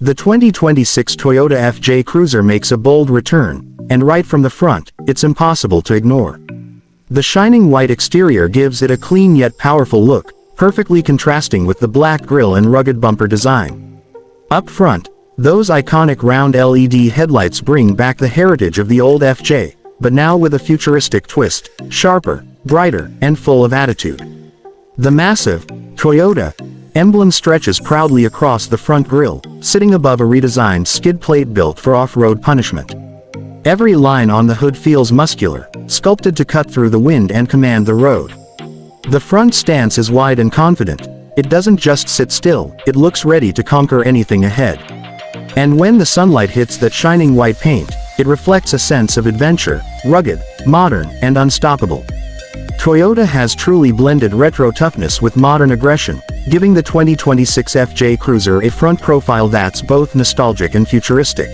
The 2026 Toyota FJ Cruiser makes a bold return, and right from the front, it's impossible to ignore. The shining white exterior gives it a clean yet powerful look, perfectly contrasting with the black grille and rugged bumper design. Up front, those iconic round LED headlights bring back the heritage of the old FJ, but now with a futuristic twist, sharper, brighter, and full of attitude. The massive Toyota emblem stretches proudly across the front grille, sitting above a redesigned skid plate built for off-road punishment. Every line on the hood feels muscular, sculpted to cut through the wind and command the road. The front stance is wide and confident. It doesn't just sit still, it looks ready to conquer anything ahead. And when the sunlight hits that shining white paint, it reflects a sense of adventure, rugged, modern, and unstoppable. Toyota has truly blended retro toughness with modern aggression, giving the 2026 FJ Cruiser a front profile that's both nostalgic and futuristic.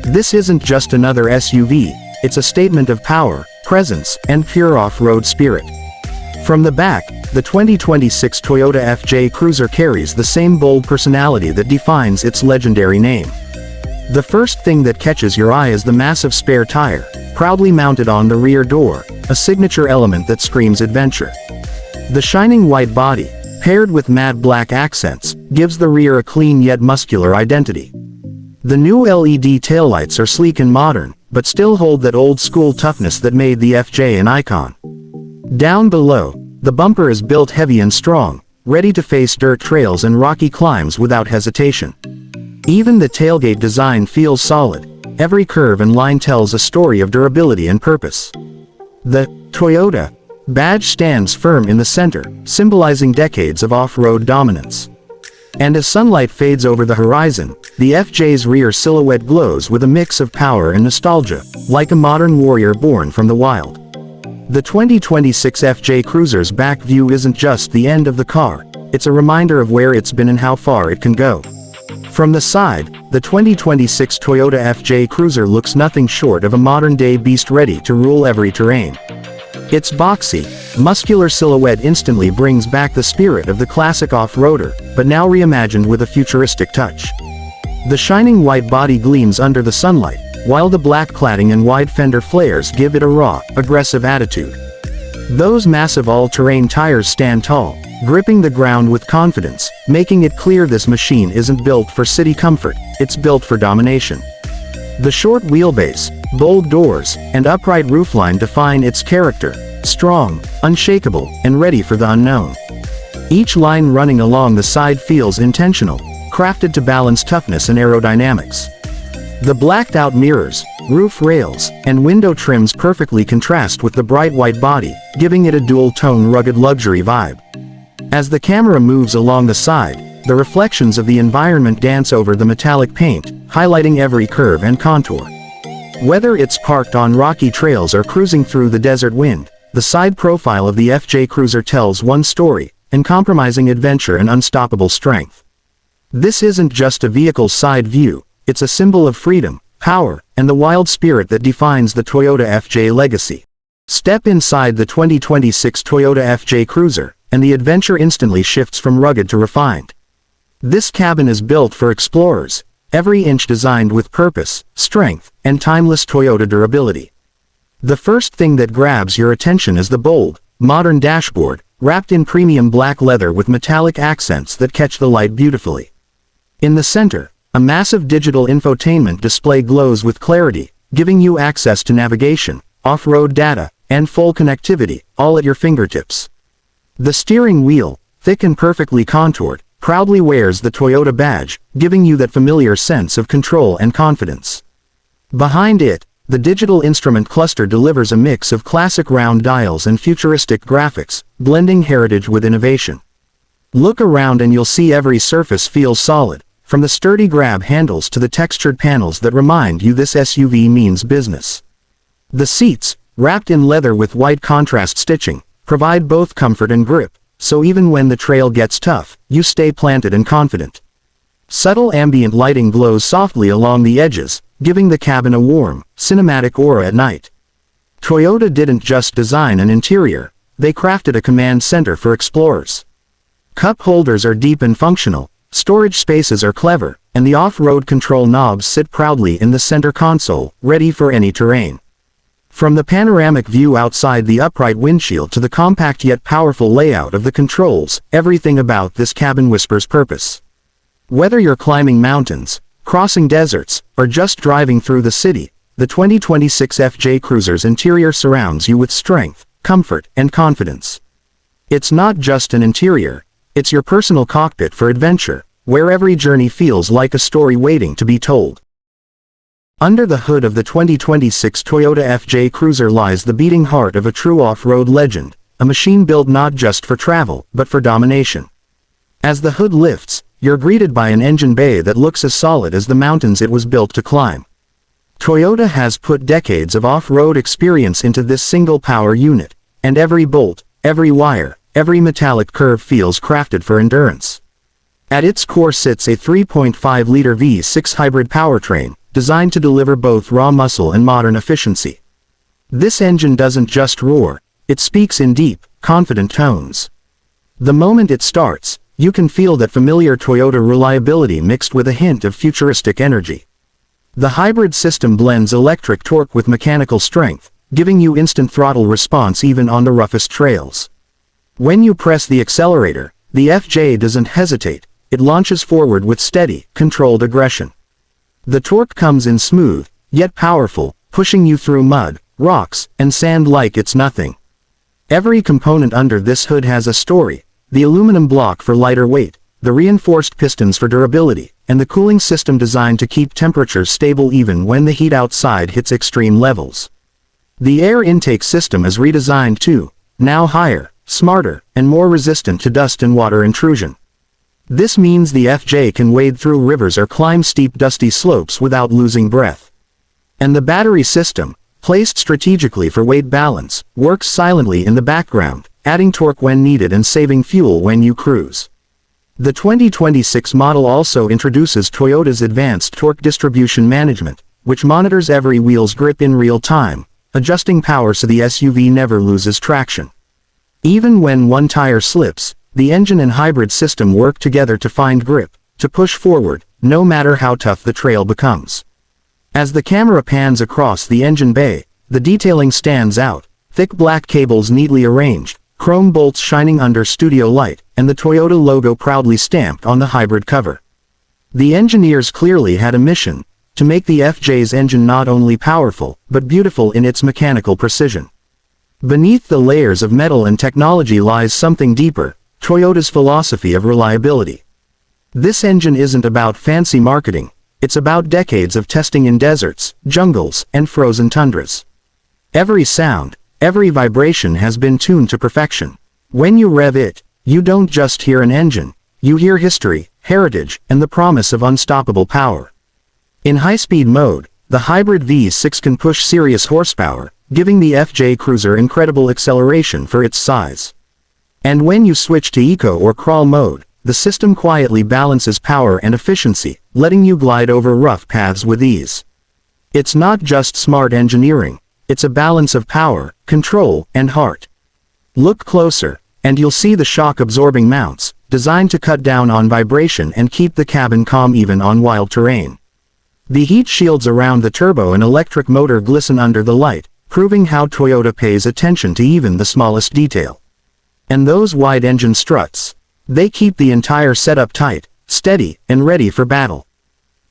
This isn't just another SUV, it's a statement of power, presence, and pure off-road spirit. From the back, the 2026 Toyota FJ Cruiser carries the same bold personality that defines its legendary name. The first thing that catches your eye is the massive spare tire, proudly mounted on the rear door, a signature element that screams adventure. The shining white body, paired with matte black accents, gives the rear a clean yet muscular identity. The new LED taillights are sleek and modern, but still hold that old-school toughness that made the FJ an icon. Down below, the bumper is built heavy and strong, ready to face dirt trails and rocky climbs without hesitation. Even the tailgate design feels solid. Every curve and line tells a story of durability and purpose. The Toyota badge stands firm in the center, symbolizing decades of off-road dominance. And as sunlight fades over the horizon, the FJ's rear silhouette glows with a mix of power and nostalgia, like a modern warrior born from the wild. The 2026 FJ Cruiser's back view isn't just the end of the car, it's a reminder of where it's been and how far it can go. From the side, the 2026 Toyota FJ Cruiser looks nothing short of a modern-day beast ready to rule every terrain. Its boxy, muscular silhouette instantly brings back the spirit of the classic off-roader, but now reimagined with a futuristic touch. The shining white body gleams under the sunlight, while the black cladding and wide fender flares give it a raw, aggressive attitude. Those massive all-terrain tires stand tall, gripping the ground with confidence, making it clear this machine isn't built for city comfort, it's built for domination. The short wheelbase, bold doors, and upright roofline define its character, strong, unshakable, and ready for the unknown. Each line running along the side feels intentional, crafted to balance toughness and aerodynamics. The blacked-out mirrors, roof rails, and window trims perfectly contrast with the bright white body, giving it a dual-tone rugged luxury vibe. As the camera moves along the side, the reflections of the environment dance over the metallic paint, highlighting every curve and contour. Whether it's parked on rocky trails or cruising through the desert wind, the side profile of the FJ Cruiser tells one story, uncompromising adventure and unstoppable strength. This isn't just a vehicle's side view, it's a symbol of freedom, power, and the wild spirit that defines the Toyota FJ legacy. Step inside the 2026 Toyota FJ Cruiser, and the adventure instantly shifts from rugged to refined. This cabin is built for explorers, every inch designed with purpose, strength, and timeless Toyota durability. The first thing that grabs your attention is the bold, modern dashboard, wrapped in premium black leather with metallic accents that catch the light beautifully. In the center, a massive digital infotainment display glows with clarity, giving you access to navigation, off-road data, and full connectivity, all at your fingertips. The steering wheel, thick and perfectly contoured, proudly wears the Toyota badge, giving you that familiar sense of control and confidence. Behind it, the digital instrument cluster delivers a mix of classic round dials and futuristic graphics, blending heritage with innovation. Look around and you'll see every surface feels solid, from the sturdy grab handles to the textured panels that remind you this SUV means business. The seats, wrapped in leather with white contrast stitching, provide both comfort and grip, so even when the trail gets tough, you stay planted and confident. Subtle ambient lighting glows softly along the edges, giving the cabin a warm, cinematic aura at night. Toyota didn't just design an interior, they crafted a command center for explorers. Cup holders are deep and functional, Storage spaces are clever, and the off-road control knobs sit proudly in the center console, ready for any terrain. From the panoramic view outside the upright windshield to the compact yet powerful layout of the controls, everything about this cabin whispers purpose. Whether you're climbing mountains, crossing deserts, or just driving through the city, the 2026 FJ Cruiser's interior surrounds you with strength, comfort, and confidence. It's not just an interior, it's your personal cockpit for adventure, where every journey feels like a story waiting to be told. Under the hood of the 2026 Toyota FJ Cruiser lies the beating heart of a true off-road legend, a machine built not just for travel, but for domination. As the hood lifts, you're greeted by an engine bay that looks as solid as the mountains it was built to climb. Toyota has put decades of off-road experience into this single power unit, and every bolt, every wire, every metallic curve feels crafted for endurance. At its core sits a 3.5-liter V6 hybrid powertrain, designed to deliver both raw muscle and modern efficiency. This engine doesn't just roar, it speaks in deep, confident tones. The moment it starts, you can feel that familiar Toyota reliability mixed with a hint of futuristic energy. The hybrid system blends electric torque with mechanical strength, giving you instant throttle response even on the roughest trails. When you press the accelerator, the FJ doesn't hesitate, it launches forward with steady, controlled aggression. The torque comes in smooth, yet powerful, pushing you through mud, rocks, and sand like it's nothing. Every component under this hood has a story: the aluminum block for lighter weight, the reinforced pistons for durability, and the cooling system designed to keep temperatures stable even when the heat outside hits extreme levels. The air intake system is redesigned too, now higher, smarter, and more resistant to dust and water intrusion. This means the FJ can wade through rivers or climb steep dusty slopes without losing breath. And the battery system, placed strategically for weight balance, works silently in the background, adding torque when needed and saving fuel when you cruise. The 2026 model also introduces Toyota's advanced torque distribution management, which monitors every wheel's grip in real time, adjusting power so the SUV never loses traction. Even when one tire slips, the engine and hybrid system work together to find grip, to push forward, no matter how tough the trail becomes. As the camera pans across the engine bay, the detailing stands out: thick black cables neatly arranged, chrome bolts shining under studio light, and the Toyota logo proudly stamped on the hybrid cover. The engineers clearly had a mission: to make the FJ's engine not only powerful, but beautiful in its mechanical precision. Beneath the layers of metal and technology lies something deeper: Toyota's philosophy of reliability. This engine isn't about fancy marketing, it's about decades of testing in deserts, jungles, and frozen tundras. Every sound, every vibration has been tuned to perfection. When you rev it, you don't just hear an engine, you hear history, heritage, and the promise of unstoppable power. In high-speed mode, the hybrid V6 can push serious horsepower, giving the FJ Cruiser incredible acceleration for its size. And when you switch to eco or crawl mode, the system quietly balances power and efficiency, letting you glide over rough paths with ease. It's not just smart engineering, it's a balance of power, control, and heart. Look closer, and you'll see the shock-absorbing mounts, designed to cut down on vibration and keep the cabin calm even on wild terrain. The heat shields around the turbo and electric motor glisten under the light, proving how Toyota pays attention to even the smallest detail. And those wide engine struts, they keep the entire setup tight, steady, and ready for battle.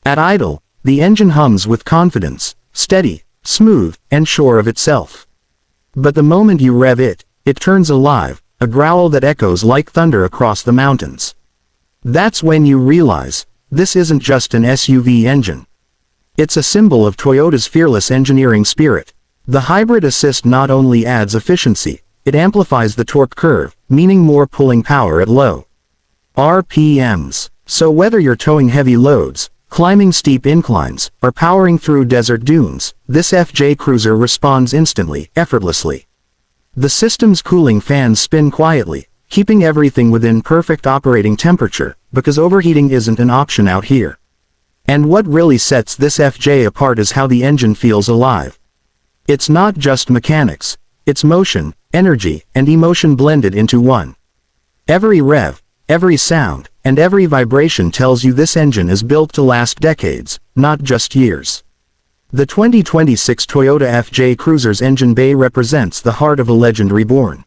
At idle, the engine hums with confidence, steady, smooth, and sure of itself. But the moment you rev it, it turns alive, a growl that echoes like thunder across the mountains. That's when you realize, this isn't just an SUV engine. It's a symbol of Toyota's fearless engineering spirit. The hybrid assist not only adds efficiency, it amplifies the torque curve, meaning more pulling power at low RPMs. So whether you're towing heavy loads, climbing steep inclines, or powering through desert dunes, this FJ Cruiser responds instantly, effortlessly. The system's cooling fans spin quietly, keeping everything within perfect operating temperature, because overheating isn't an option out here. And what really sets this FJ apart is how the engine feels alive. It's not just mechanics, it's motion, energy, and emotion blended into one. Every rev, Every sound, and every vibration tells you this engine is built to last decades, not just years. The 2026 Toyota FJ Cruiser's engine bay represents the heart of a legend reborn.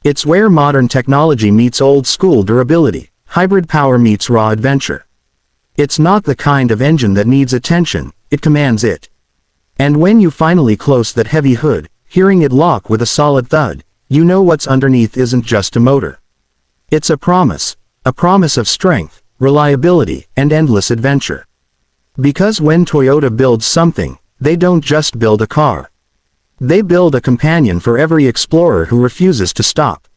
It's where modern technology meets old-school durability, hybrid power meets raw adventure. It's not the kind of engine that needs attention, it commands it. And when you finally close that heavy hood, hearing it lock with a solid thud, you know what's underneath isn't just a motor. It's a promise of strength, reliability, and endless adventure. Because when Toyota builds something, they don't just build a car. They build a companion for every explorer who refuses to stop.